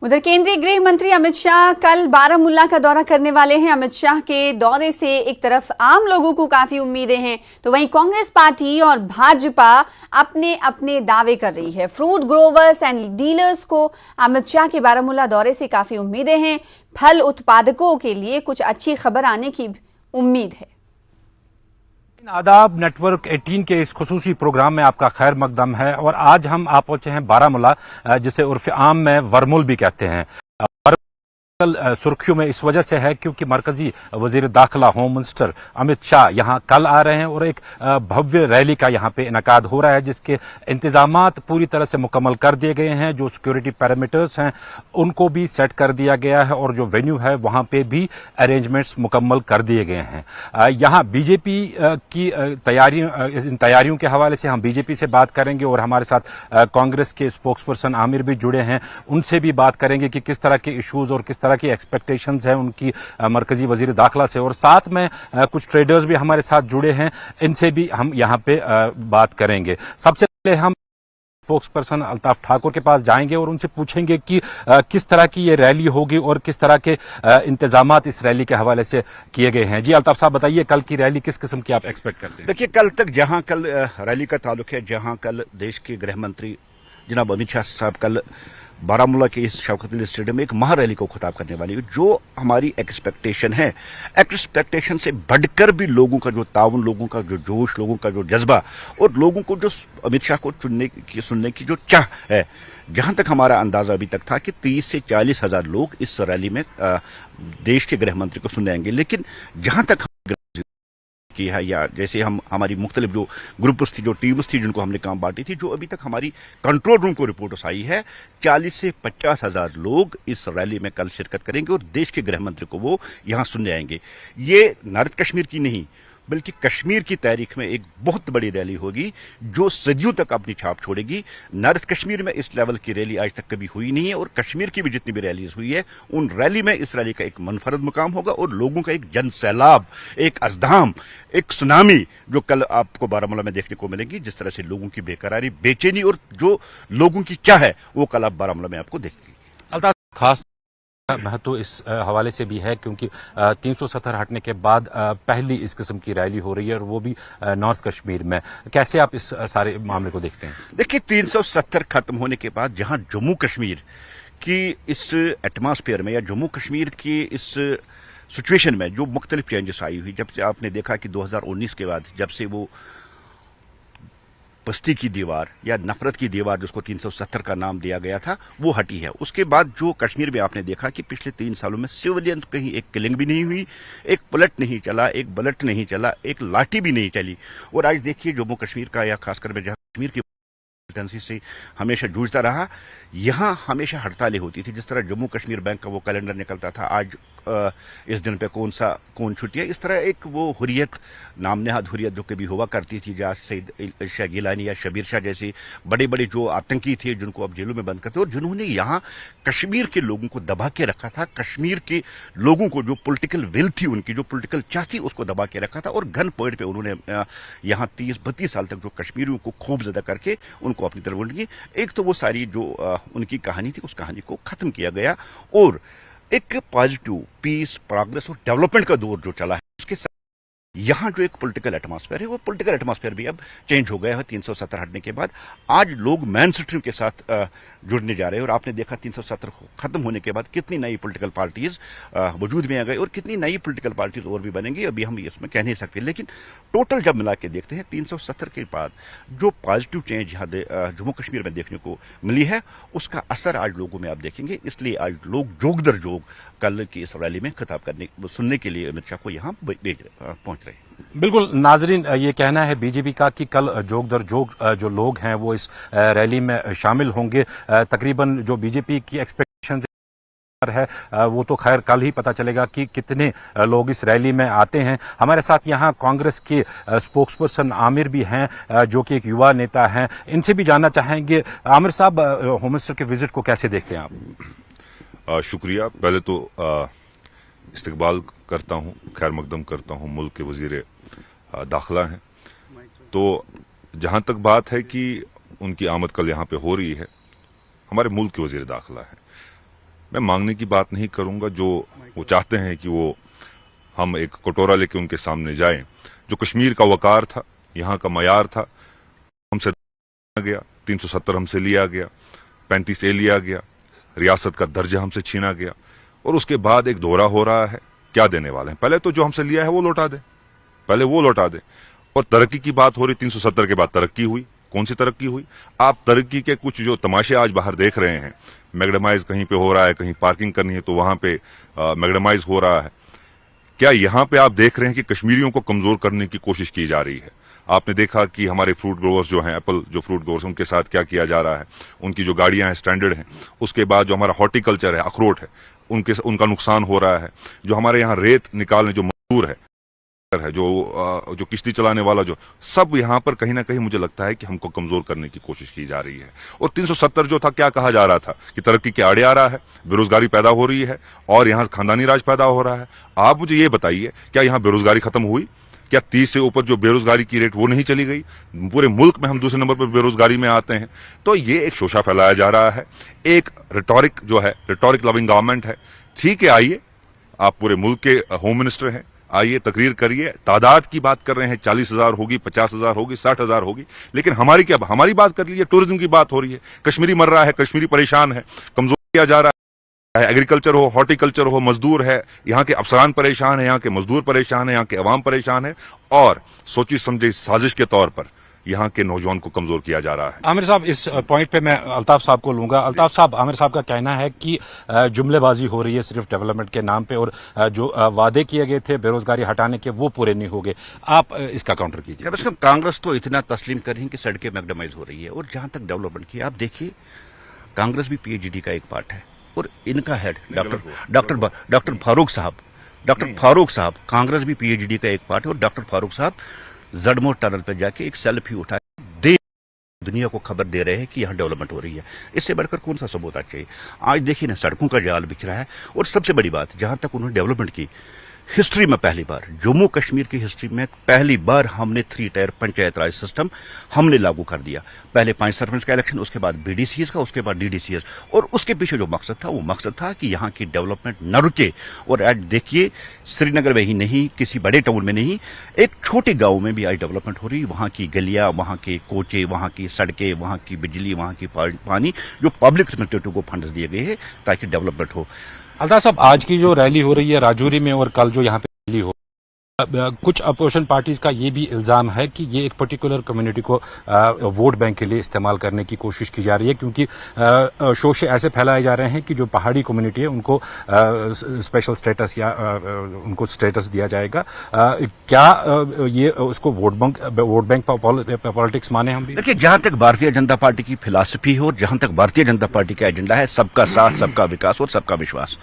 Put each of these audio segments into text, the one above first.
उधर केंद्रीय गृह मंत्री अमित शाह कल बारामूला का दौरा करने वाले हैं। अमित शाह के दौरे से एक तरफ आम लोगों को काफी उम्मीदें हैं, तो वहीं कांग्रेस पार्टी और भाजपा अपने अपने दावे कर रही है। फ्रूट ग्रोवर्स एंड डीलर्स को अमित शाह के बारामूला दौरे से काफी उम्मीदें हैं। फल उत्पादकों के लिए कुछ अच्छी खबर आने की उम्मीद है। आदाब, नेटवर्क 18 के इस खुसूसी प्रोग्राम में आपका खैर मकदम है। और आज हम आप पहुंचे हैं बारामूला, जिसे उर्फ आम में वर्मुल भी कहते हैं। सुर्खियों में इस वजह से है क्योंकि मरकजी वजीर दाखिला होम मिनिस्टर अमित शाह यहाँ कल आ रहे हैं और एक भव्य रैली का यहाँ पे इनकाद हो रहा है, जिसके इंतजामात पूरी तरह से मुकम्मल कर दिए गए हैं। जो सिक्योरिटी पैरामीटर्स हैं उनको भी सेट कर दिया गया है और जो वेन्यू है वहाँ पे भी अरेंजमेंट्स मुकम्मल कर दिए गए हैं। यहाँ बीजेपी की इन तैयारियों के हवाले से हम बीजेपी से बात करेंगे और हमारे साथ कांग्रेस के स्पोक्स पर्सन आमिर भी जुड़े हैं, उनसे भी बात करेंगे कि किस तरह के इशूज और किस तरह की एक्सपेक्टेशंस हैं उनकी मरकजी वजीर दाखिला से। और साथ में कुछ ट्रेडर्स भी हमारे साथ जुड़े हैं, इनसे भी हम यहाँ पे बात करेंगे। सबसे पहले हम स्पोक्स पर्सन अल्ताफ ठाकुर के पास जाएंगे और उनसे पूछेंगे कि किस तरह की ये रैली होगी और किस तरह के इंतजामात इस रैली के हवाले से किए गए हैं। जी अल्ताफ साहब, बताइए कल की रैली किस किस्म की आप एक्सपेक्ट करते हैं? देखिए, कल तक जहां कल रैली का ताल्लुक है, जहां कल देश के गृह मंत्री जनाब अमित शाह साहब कल बारामूला के इस शौकत अली स्टेडियम में एक महा रैली को खिताब करने वाली है। जो हमारी एक्सपेक्टेशन है, एक्सपेक्टेशन से बढ़कर भी लोगों का जो ताउन, लोगों का जो जोश, लोगों का जो जज्बा और लोगों को जो अमित शाह को सुनने की जो चाह है, जहां तक हमारा अंदाजा अभी तक था कि 30 से 40 हजार लोग इस रैली में देश के गृह मंत्री को सुनने आएंगे। लेकिन जहां तक की है, या जैसे हम हमारी मुख्तलिफ जो ग्रुप्स थी, जो टीम्स थी, जिनको हमने काम बांटी थी, जो अभी तक हमारी कंट्रोल रूम को रिपोर्ट आई है, 40 से 50 हजार लोग इस रैली में कल शिरकत करेंगे और देश के गृह मंत्री को वो यहां सुनने आएंगे। ये नॉर्थ कश्मीर की नहीं बल्कि कश्मीर की तारीख में एक बहुत बड़ी रैली होगी जो सदियों तक अपनी छाप छोड़ेगी। नॉर्थ कश्मीर में इस लेवल की रैली आज तक कभी हुई नहीं है और कश्मीर की भी जितनी भी रैलीज हुई है, उन रैली में इस रैली का एक मुनफरद मुकाम होगा और लोगों का एक जन सैलाब, एक अज़दाम, एक सुनामी जो कल आपको बारामूला में देखने को मिलेगी। जिस तरह से लोगों की बेकरारी, बेचैनी और जो लोगों की चाह है, वो कल आप बारामूला में आपको देखेगी। अल्ताफ, खास महत्व इस हवाले से भी है क्योंकि 370 हटने के बाद पहली इस किस्म की रैली हो रही है और वो भी नॉर्थ कश्मीर में। कैसे आप इस सारे मामले को देखते हैं? देखिए, 370 खत्म होने के बाद जहां जम्मू कश्मीर की इस एटमॉस्फेयर में या जम्मू कश्मीर की इस सिचुएशन में जो मुख्तलिफ चेंजेस आई हुई, जब से आपने देखा कि 2019 के बाद जब से वो बस्ती की दीवार या नफरत की दीवार जिसको 370 का नाम दिया गया था, वो हटी है। उसके बाद जो कश्मीर में आपने देखा कि पिछले 3 सालों में सिविलियन कहीं एक किलिंग भी नहीं हुई, एक पलट नहीं चला, एक बलट नहीं चला, एक लाठी भी नहीं चली। और आज देखिए जम्मू कश्मीर का या खासकर में जहां कश्मीर की से हमेशा जूझता रहा, यहां हमेशा हड़तालें होती थी। जिस तरह जम्मू कश्मीर बैंक का वो कैलेंडर निकलता था, आज इस दिन पे कौन छुट्टी है, इस तरह एक वो हुर्रियत, नामनहाद हुर्रियत जो कभी हुआ करती थी, जहाँ सईद शाह गिलानी या शबीर शाह जैसे बड़े बड़े जो आतंकी थे जिनको अब जेलों में बंद करते, और जिन्होंने यहाँ कश्मीर के लोगों को दबा के रखा था, कश्मीर के लोगों को जो पॉलिटिकल विल थी, उनकी जो पॉलिटिकल चाह थी, उसको दबा के रखा था। और गन पॉइंट पे उन्होंने यहाँ 30-32 साल तक जो कश्मीरियों को खूब ज्यादा करके उनको अपनी तरफ उनकी एक तो वो सारी जो उनकी कहानी थी, उस कहानी को खत्म किया गया और एक पॉजिटिव पीस, प्रोग्रेस और डेवलपमेंट का दौर जो चला है, उसके साथ यहाँ जो एक पॉलिटिकल एटमॉस्फेयर है, वो पॉलिटिकल एटमॉस्फेयर भी अब चेंज हो गया है 370 हटने के बाद। आज लोग मेन स्ट्रीम के साथ जुड़ने जा रहे हैं और आपने देखा 370 खत्म होने के बाद कितनी नई पॉलिटिकल पार्टीज वजूद में आ गई और कितनी नई पॉलिटिकल पार्टीज और भी बनेंगी, अभी हम इसमें कह नहीं सकते। लेकिन टोटल जब मिला के देखते हैं 370 के बाद जो पॉजिटिव चेंज यहाँ जम्मू कश्मीर में देखने को मिली है, उसका असर आज लोगों में आप देखेंगे। इसलिए आज लोग जोग दर जोग कल की इस रैली में खिताब सुनने के लिए अमित शाह को यहाँ पहुंच रहे हैं। बिल्कुल नाजरीन, ये कहना है बीजेपी का कि कल जोग दर जोग जो लोग हैं वो इस रैली में शामिल होंगे। तकरीबन जो बीजेपी की एक्सपेक्टेशन है वो तो खैर कल ही पता चलेगा कि कितने लोग इस रैली में आते हैं। हमारे साथ यहाँ कांग्रेस के स्पोक्स पर्सन आमिर भी हैं जो कि एक युवा नेता हैं, इनसे भी जानना चाहेंगे। आमिर साहब, होम मिनिस्टर के विजिट को कैसे देखते हैं आप? शुक्रिया। पहले तो इस्तकबाल करता हूँ, खैर मकदम करता हूँ, मुल्क के वजीर दाखिला हैं। तो जहाँ तक बात है कि उनकी आमद कल यहाँ पे हो रही है, हमारे मुल्क के वजीर दाखिला है, मैं मांगने की बात नहीं करूंगा। जो वो चाहते हैं कि वो हम एक कटोरा लेके उनके सामने जाएं। जो कश्मीर का वकार था, यहाँ का मयार था, हमसे गया, 370 हमसे लिया गया, 35A लिया गया, रियासत का दर्जा हमसे छीना गया, और उसके बाद एक दौरा हो रहा है। क्या देने वाले हैं? पहले तो जो हमसे लिया है वो लौटा दे, पहले वो लौटा दे। और तरक्की की बात हो रही, 370 के बाद तरक्की हुई। कौन सी तरक्की हुई? आप तरक्की के कुछ जो तमाशे आज बाहर देख रहे हैं, मैगडमाइज कहीं पे हो रहा है, कहीं पार्किंग करनी है तो वहां पे मैगडमाइज हो रहा है। क्या यहां पे आप देख रहे हैं कि कश्मीरियों को कमजोर करने की कोशिश की जा रही है? आपने देखा कि हमारे फ्रूट ग्रोवर्स जो हैं, एप्पल जो फ्रूट ग्रोवर्स, उनके साथ क्या किया जा रहा है। उनकी जो गाड़ियां हैं स्टैंडर्ड हैं। उसके बाद जो हमारा हॉर्टिकल्चर है, अखरोट है, उनका नुकसान हो रहा है। जो हमारे यहाँ रेत निकालने जो मजदूर है, जो किश्ती चलाने वाला, जो सब यहाँ पर कहीं ना कहीं मुझे लगता है कि हमको कमजोर करने की कोशिश की जा रही है। और 370 जो था, क्या कहा जा रहा था कि तरक्की के आड़े आ रहा है, बेरोजगारी पैदा हो रही है और यहाँ खानदानी राज पैदा हो रहा है। आप मुझे ये बताइए, क्या यहाँ बेरोजगारी खत्म हुई? क्या 30 से ऊपर जो बेरोजगारी की रेट वो नहीं चली गई? पूरे मुल्क में हम दूसरे नंबर पर बेरोजगारी में आते हैं। तो ये एक शोषा फैलाया जा रहा है, एक रिटोरिक जो है, रिटोरिक लविंग गवर्नमेंट है। ठीक है, आइए, आप पूरे मुल्क के होम मिनिस्टर हैं, आइए तकरीर करिए। तादाद की बात कर रहे हैं, 40,000 होगी, 50,000 होगी, 60,000 होगी, लेकिन हमारी बात कर लीजिए। टूरिज्म की बात हो रही है, कश्मीरी मर रहा है, कश्मीरी परेशान है, कमजोर किया जा रहा है। एग्रीकल्चर हो, हॉर्टिकल्चर हो, मजदूर है, यहाँ के अफसरान परेशान है, यहाँ के मजदूर परेशान है, यहाँ के अवाम परेशान है, और सोची समझी साजिश के तौर पर यहाँ के नौजवान को कमजोर किया जा रहा है। आमिर साहब, इस पॉइंट पे मैं अल्ताफ साहब को लूंगा। अल्ताफ साहब, आमिर साहब का कहना है कि जुमलेबाजी हो रही है सिर्फ डेवलपमेंट के नाम पे, और जो वादे किए गए थे बेरोजगारी हटाने के, वो पूरे नहीं हो गए। आप इसका काउंटर कीजिए। बस कांग्रेस तो इतना तस्लीम कर रही है कि सड़कें मैगडमाइज हो रही है, और जहां तक डेवलपमेंट की आप देखिए, कांग्रेस भी PhD का एक पार्ट है, और इनका हेड डॉक्टर फारूक साहब, कांग्रेस भी PhD का एक पार्ट है, और डॉक्टर फारूक साहब जड़मोर टनल पर जाके एक सेल्फी उठाए दुनिया को खबर दे रहे हैं कि यहाँ डेवलपमेंट हो रही है। इससे बढ़कर कौन सा सबूत चाहिए? आज देखिए ना, सड़कों का जाल बिछ रहा है। और सबसे बड़ी बात, जहां तक उन्होंने डेवलपमेंट की, हिस्ट्री में पहली बार, जम्मू कश्मीर की हिस्ट्री में पहली बार हमने 3 टायर पंचायत राज सिस्टम हमने लागू कर दिया। पहले 5 सरपंच का इलेक्शन, उसके बाद BDCs का, उसके बाद DDCs, और उसके पीछे जो मकसद था, वो मकसद था कि यहाँ की डेवलपमेंट न रुके। और आज देखिए, श्रीनगर में ही नहीं, किसी बड़े टाउन में नहीं, एक छोटे गांव में भी आज डेवलपमेंट हो रही है। वहां की गलियां, वहां के कोचे, वहां की सड़कें, वहां की बिजली, वहां की पानी, जो पब्लिक रिप्रेजेंटेटिव को फंड्स दिए गए हैं ताकि डेवलपमेंट हो। अल्ताफ साहब, आज की जो रैली हो रही है राजौरी में, और कल जो यहाँ पे रैली हो, कुछ अपोजिशन पार्टीज का ये भी इल्जाम है कि ये एक पर्टिकुलर कम्युनिटी को वोट बैंक के लिए इस्तेमाल करने की कोशिश की जा रही है, क्योंकि शोशे ऐसे फैलाए जा रहे हैं कि जो पहाड़ी कम्युनिटी है उनको स्पेशल स्टेटस या उनको स्टेटस दिया जाएगा। क्या ये उसको वोट बैंक पॉलिटिक्स माने हम भी? देखिए, जहां तक भारतीय जनता पार्टी की फिलॉसफी हो, जहां तक भारतीय जनता पार्टी का एजेंडा है, सबका साथ, सबका विकास और सबका विश्वास।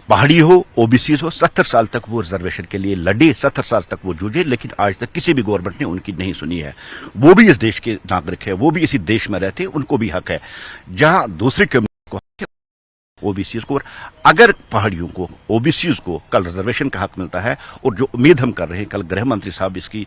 पहाड़ी हो, OBCs हो, 70 साल तक वो रिजर्वेशन के लिए लड़े, 70 साल तक वो जूझे, लेकिन आज तक किसी भी गवर्नमेंट ने उनकी नहीं सुनी है। वो भी इस देश के नागरिक है, वो भी इसी देश में रहते हैं, उनको भी हक है। जहां दूसरी कम्युनिटी को हक है, OBCs को, और अगर पहाड़ियों को, OBCs को कल रिजर्वेशन का हक मिलता है, और जो उम्मीद हम कर रहे हैं, कल गृह मंत्री साहब इसकी